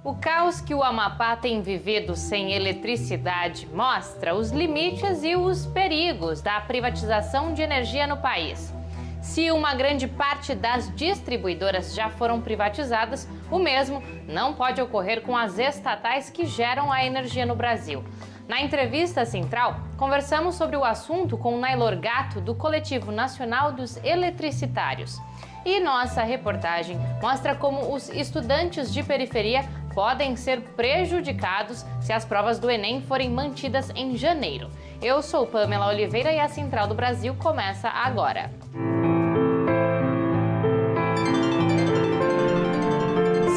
O caos que o Amapá tem vivido sem eletricidade mostra os limites e os perigos da privatização de energia no país. Se uma grande parte das distribuidoras já foram privatizadas, o mesmo não pode ocorrer com as estatais que geram a energia no Brasil. Na entrevista central, conversamos sobre o assunto com Naylor Gatto, do Coletivo Nacional dos Eletricitários. E nossa reportagem mostra como os estudantes de periferia podem ser prejudicados se as provas do Enem forem mantidas em janeiro. Eu sou Pamela Oliveira e a Central do Brasil começa agora.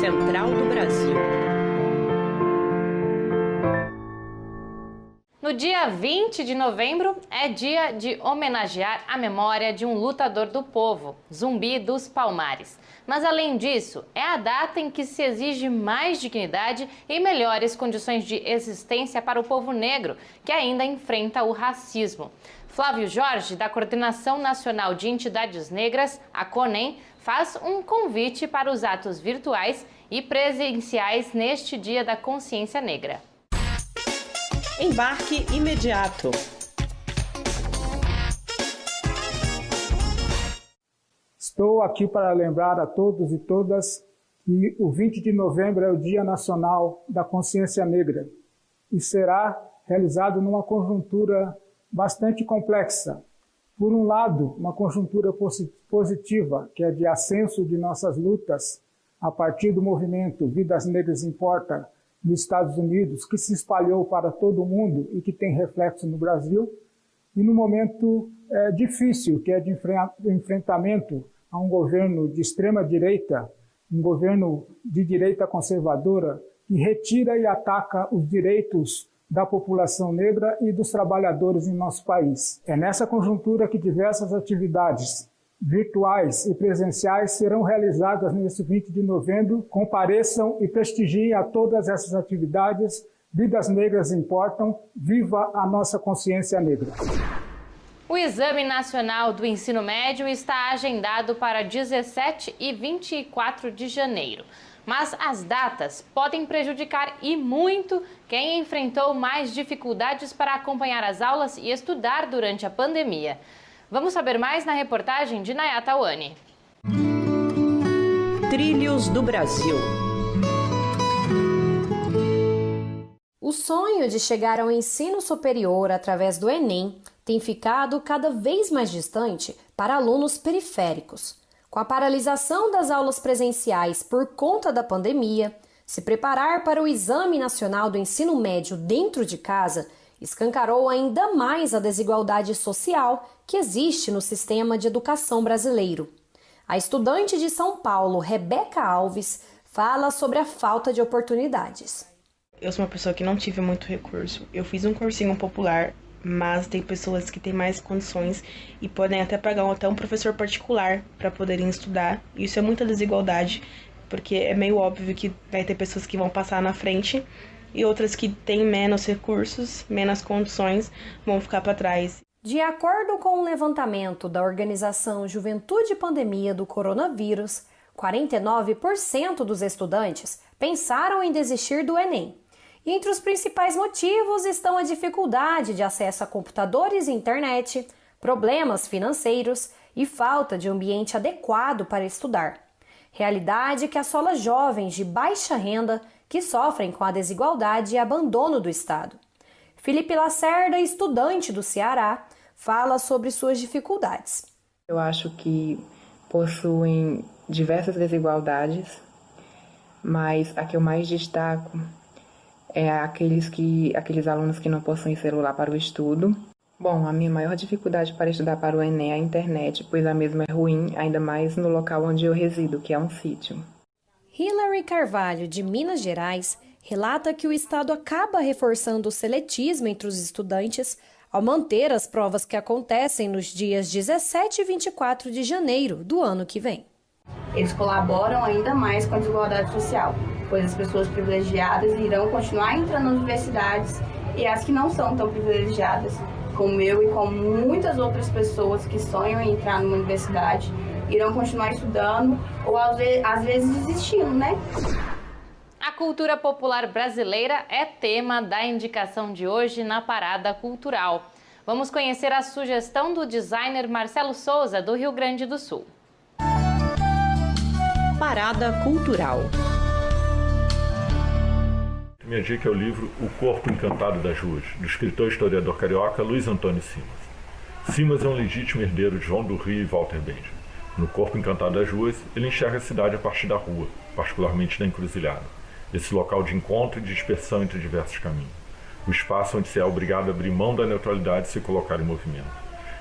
Central do Brasil. No dia 20 de novembro é dia de homenagear a memória de um lutador do povo, Zumbi dos Palmares. Mas além disso, é a data em que se exige mais dignidade e melhores condições de existência para o povo negro, que ainda enfrenta o racismo. Flávio Jorge, da Coordenação Nacional de Entidades Negras, a CONEM, faz um convite para os atos virtuais e presenciais neste Dia da Consciência Negra. Embarque imediato. Estou aqui para lembrar a todos e todas que o 20 de novembro é o Dia Nacional da Consciência Negra e será realizado numa conjuntura bastante complexa. Por um lado, uma conjuntura positiva, que é de ascenso de nossas lutas a partir do movimento Vidas Negras Importa nos Estados Unidos, que se espalhou para todo o mundo e que tem reflexo no Brasil, e no momento difícil, que é de enfrentamento a um governo de extrema-direita, um governo de direita conservadora, que retira e ataca os direitos da população negra e dos trabalhadores em nosso país. É nessa conjuntura que diversas atividades virtuais e presenciais serão realizadas nesse 20 de novembro. Compareçam e prestigiem a todas essas atividades. Vidas Negras Importam. Viva a nossa consciência negra. O Exame Nacional do Ensino Médio está agendado para 17 e 24 de janeiro. Mas as datas podem prejudicar e muito quem enfrentou mais dificuldades para acompanhar as aulas e estudar durante a pandemia. Vamos saber mais na reportagem de Nayata Wani. Trilhos do Brasil. O sonho de chegar ao ensino superior através do Enem tem ficado cada vez mais distante para alunos periféricos. Com a paralisação das aulas presenciais por conta da pandemia, se preparar para o Exame Nacional do Ensino Médio dentro de casa escancarou ainda mais a desigualdade social que existe no sistema de educação brasileiro. A estudante de São Paulo, Rebeca Alves, fala sobre a falta de oportunidades. Eu sou uma pessoa que não tive muito recurso. Eu fiz um cursinho popular, mas tem pessoas que têm mais condições e podem até pagar até um professor particular para poderem estudar. Isso é muita desigualdade, porque é meio óbvio que vai ter pessoas que vão passar na frente e outras que têm menos recursos, menos condições, vão ficar para trás. De acordo com um levantamento da organização Juventude e Pandemia do Coronavírus, 49% dos estudantes pensaram em desistir do Enem. E entre os principais motivos estão a dificuldade de acesso a computadores e internet, problemas financeiros e falta de ambiente adequado para estudar. Realidade que assola jovens de baixa renda que sofrem com a desigualdade e abandono do Estado. Felipe Lacerda, estudante do Ceará, fala sobre suas dificuldades. Eu acho que possuem diversas desigualdades, mas a que eu mais destaco é aqueles alunos que não possuem celular para o estudo. Bom, a minha maior dificuldade para estudar para o Enem é a internet, pois a mesma é ruim, ainda mais no local onde eu resido, que é um sítio. Hilary Carvalho, de Minas Gerais, relata que o Estado acaba reforçando o seletismo entre os estudantes ao manter as provas que acontecem nos dias 17 e 24 de janeiro do ano que vem. Eles colaboram ainda mais com a desigualdade social, pois as pessoas privilegiadas irão continuar entrando nas universidades e as que não são tão privilegiadas, como eu e como muitas outras pessoas que sonham em entrar numa universidade, irão continuar estudando ou às vezes desistindo, né? A cultura popular brasileira é tema da indicação de hoje na Parada Cultural. Vamos conhecer a sugestão do designer Marcelo Souza, do Rio Grande do Sul. Parada Cultural. Minha dica é o livro O Corpo Encantado das Ruas, do escritor e historiador carioca Luiz Antônio Simas. Simas é um legítimo herdeiro de João do Rio e Walter Benjamin. No Corpo Encantado das Ruas, ele enxerga a cidade a partir da rua, particularmente da encruzilhada, esse local de encontro e de dispersão entre diversos caminhos. O espaço onde se é obrigado a abrir mão da neutralidade e se colocar em movimento.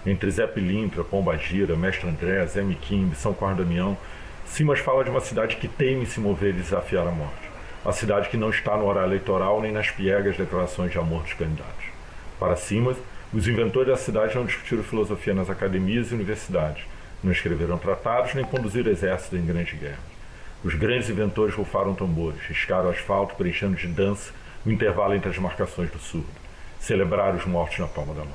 Entre Zé Pilintra, Pombagira, Mestre André, Zé Miquimbe, São Carlos Damião, Simas fala de uma cidade que teima em se mover e desafiar a morte. A cidade que não está no horário eleitoral nem nas piegas declarações de amor dos candidatos. Para Simas, os inventores da cidade não discutiram filosofia nas academias e universidades, não escreveram tratados nem conduziram exércitos em grandes guerras. Os grandes inventores rufaram tambores, riscaram o asfalto, preenchendo de dança o intervalo entre as marcações do surdo. Celebraram os mortos na palma da mão.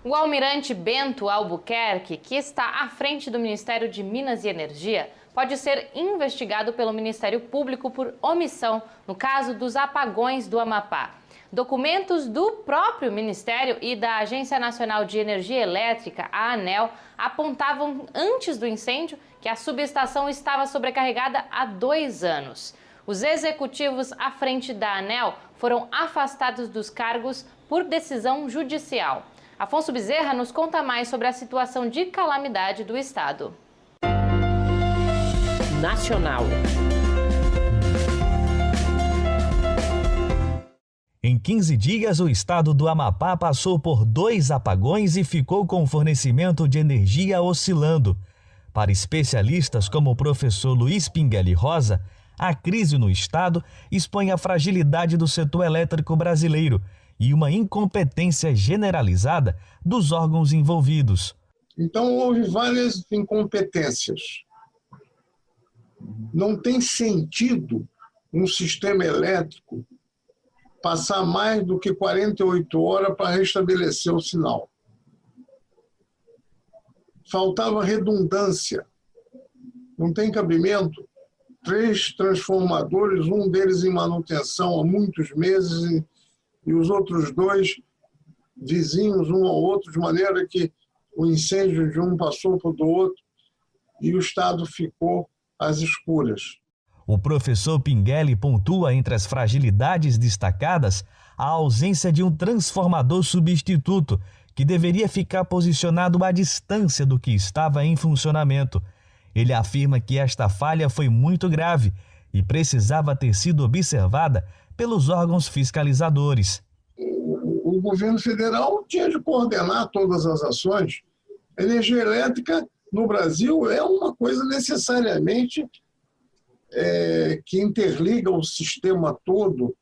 O almirante Bento Albuquerque, que está à frente do Ministério de Minas e Energia, pode ser investigado pelo Ministério Público por omissão no caso dos apagões do Amapá. Documentos do próprio Ministério e da Agência Nacional de Energia Elétrica, a ANEEL, apontavam antes do incêndio que a subestação estava sobrecarregada há 2 anos. Os executivos à frente da ANEEL foram afastados dos cargos por decisão judicial. Afonso Bezerra nos conta mais sobre a situação de calamidade do estado. Nacional. Em 15 dias, o estado do Amapá passou por 2 apagões e ficou com o fornecimento de energia oscilando. Para especialistas como o professor Luiz Pinguelli Rosa, a crise no estado expõe a fragilidade do setor elétrico brasileiro e uma incompetência generalizada dos órgãos envolvidos. Então, houve várias incompetências. Não tem sentido um sistema elétrico passar mais do que 48 horas para restabelecer o sinal. Faltava redundância. Não tem cabimento. 3 transformadores, um deles em manutenção há muitos meses e os outros 2 vizinhos um ao outro, de maneira que o incêndio de um passou para o do outro e o estado ficou às escuras. O professor Pinguelli pontua entre as fragilidades destacadas a ausência de um transformador substituto, que deveria ficar posicionado à distância do que estava em funcionamento. Ele afirma que esta falha foi muito grave e precisava ter sido observada pelos órgãos fiscalizadores. O governo federal tinha de coordenar todas as ações. A energia elétrica no Brasil é uma coisa necessariamente que interliga o sistema todo.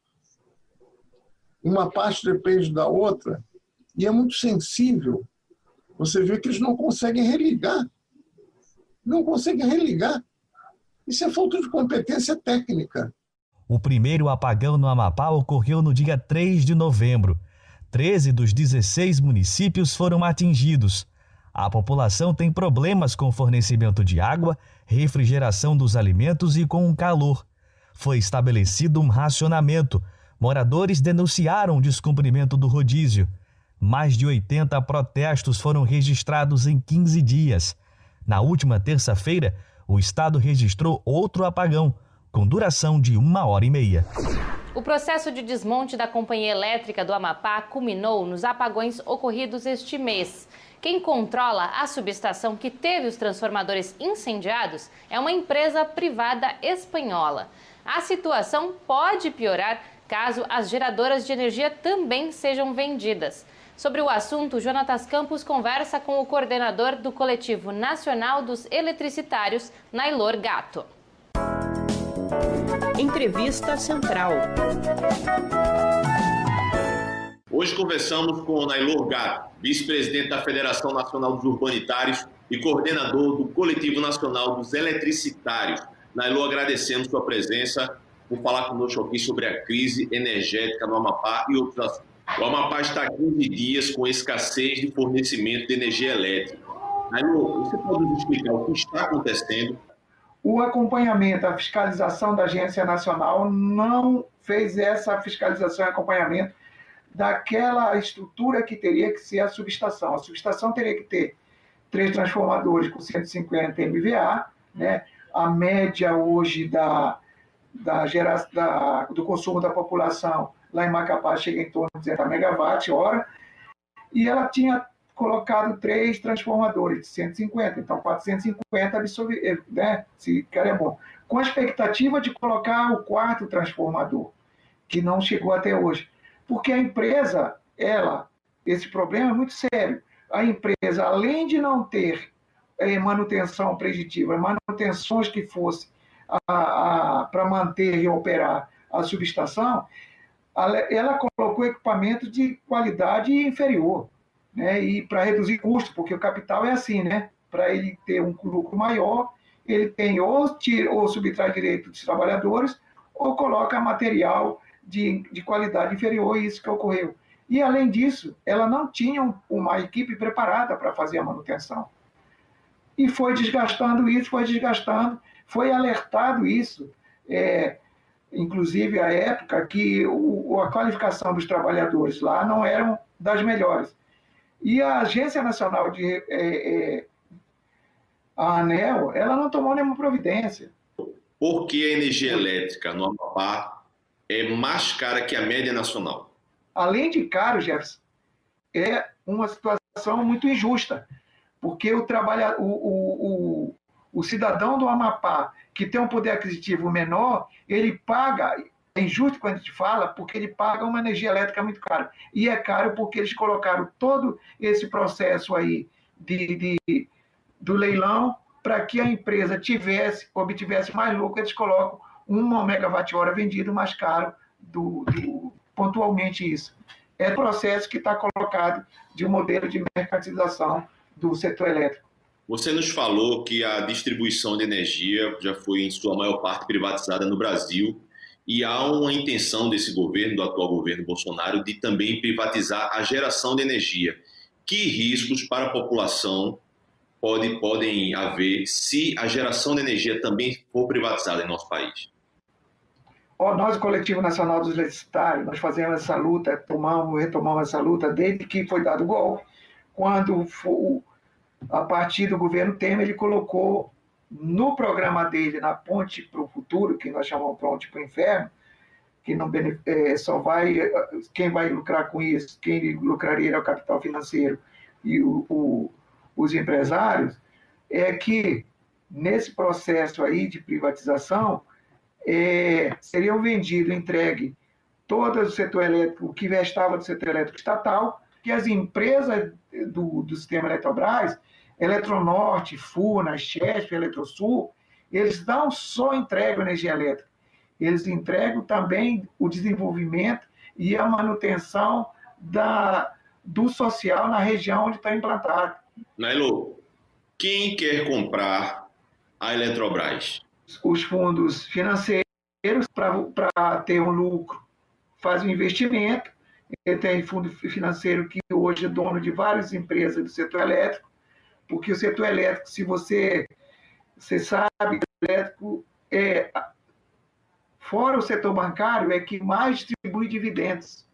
Uma parte depende da outra e é muito sensível. Você vê que eles não conseguem religar. Não conseguem religar. Isso é falta de competência técnica. O primeiro apagão no Amapá ocorreu no dia 3 de novembro. 13 dos 16 municípios foram atingidos. A população tem problemas com o fornecimento de água, refrigeração dos alimentos e com o calor. Foi estabelecido um racionamento. Moradores denunciaram o descumprimento do rodízio. Mais de 80 protestos foram registrados em 15 dias. Na última terça-feira, o estado registrou outro apagão, com duração de 1h30. O processo de desmonte da Companhia Elétrica do Amapá culminou nos apagões ocorridos este mês. Quem controla a subestação que teve os transformadores incendiados é uma empresa privada espanhola. A situação pode piorar caso as geradoras de energia também sejam vendidas. Sobre o assunto, Jonatas Campos conversa com o coordenador do Coletivo Nacional dos Eletricitários, Nailor Gatto. Entrevista Central. Hoje conversamos com o Nailor Gatto, vice-presidente da Federação Nacional dos Urbanitários e coordenador do Coletivo Nacional dos Eletricitários. Nailor, agradecemos sua presença por falar conosco aqui sobre a crise energética no Amapá e outros assuntos. O Amapá está há 15 dias com escassez de fornecimento de energia elétrica. Nailor, você pode nos explicar o que está acontecendo? O acompanhamento, a fiscalização da Agência Nacional não fez essa fiscalização e acompanhamento daquela estrutura que teria que ser a subestação. A subestação teria que ter 3 transformadores com 150 MVA, né? A média hoje do consumo da população lá em Macapá chega em torno de 200 MWh, e ela tinha colocado 3 transformadores de 150, então 450 né? Se cara é bom. Com a expectativa de colocar o 4º transformador, que não chegou até hoje. Porque a empresa, esse problema é muito sério. A empresa, além de não ter manutenção preditiva, manutenções que fossem para manter e operar a subestação, ela colocou equipamento de qualidade inferior, né? E para reduzir custo, porque o capital é assim, né? Para ele ter um lucro maior, ele tem ou subtrai direito dos trabalhadores ou coloca material de qualidade inferior, e isso que ocorreu. E, além disso, ela não tinha uma equipe preparada para fazer a manutenção. E foi desgastando isso, foi alertado isso, inclusive à época que a qualificação dos trabalhadores lá não eram das melhores. E a Agência Nacional a ANEEL, ela não tomou nenhuma providência. Por que a energia elétrica no Amapá é mais cara que a média nacional? Além de caro, Jefferson, é uma situação muito injusta, porque o cidadão do Amapá, que tem um poder aquisitivo menor, ele paga, é injusto quando a gente fala, porque ele paga uma energia elétrica muito cara. E é caro porque eles colocaram todo esse processo aí do leilão para que a empresa obtivesse mais lucro, eles colocam 1 megawatt-hora vendido mais caro pontualmente isso. É o processo que está colocado de um modelo de mercantilização do setor elétrico. Você nos falou que a distribuição de energia já foi, em sua maior parte, privatizada no Brasil, e há uma intenção desse governo, do atual governo Bolsonaro, de também privatizar a geração de energia. Que riscos para a população podem haver se a geração de energia também for privatizada em nosso país? Nós, o Coletivo Nacional dos Letricitários, nós fazemos essa luta, retomamos essa luta desde que foi dado o golpe, quando, a partir do governo Temer, ele colocou no programa dele, na Ponte para o Futuro, que nós chamamos Ponte para o Inferno, que não quem vai lucrar com isso, quem lucraria é o capital financeiro e os empresários, é que nesse processo aí de privatização, seriam vendido, entregue todo o setor elétrico, o que restava do setor elétrico estatal, que as empresas do sistema Eletrobras, Eletronorte, Furnas, Chesf, Eletrosul, eles não só entregam energia elétrica, eles entregam também o desenvolvimento e a manutenção do social na região onde está implantado. Nailo, quem quer comprar a Eletrobras? Os fundos financeiros, para ter um lucro, fazem um investimento. Tem fundo financeiro que hoje é dono de várias empresas do setor elétrico, porque o setor elétrico, se você sabe, o elétrico fora o setor bancário, é que mais distribui dividendos.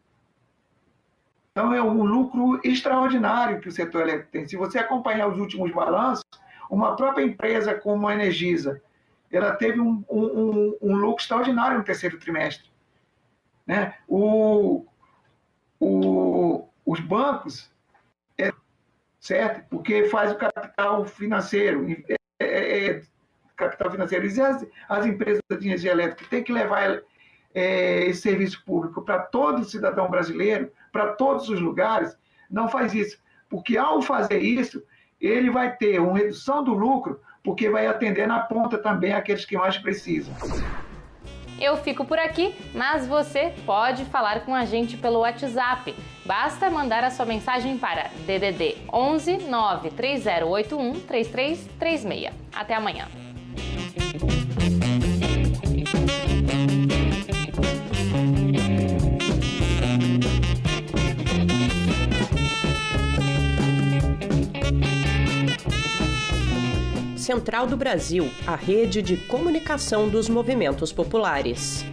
Então, é um lucro extraordinário que o setor elétrico tem. Se você acompanhar os últimos balanços, uma própria empresa como a Energisa, ela teve um lucro extraordinário no terceiro trimestre, né? Os bancos, certo? Porque faz o capital financeiro. E as empresas de energia elétrica têm que levar esse serviço público para todo cidadão brasileiro, para todos os lugares. Não faz isso, porque ao fazer isso, ele vai ter uma redução do lucro, porque vai atender na ponta também aqueles que mais precisam. Eu fico por aqui, mas você pode falar com a gente pelo WhatsApp. Basta mandar a sua mensagem para DDD 11 93081 3336. Até amanhã. Central do Brasil, a rede de comunicação dos movimentos populares.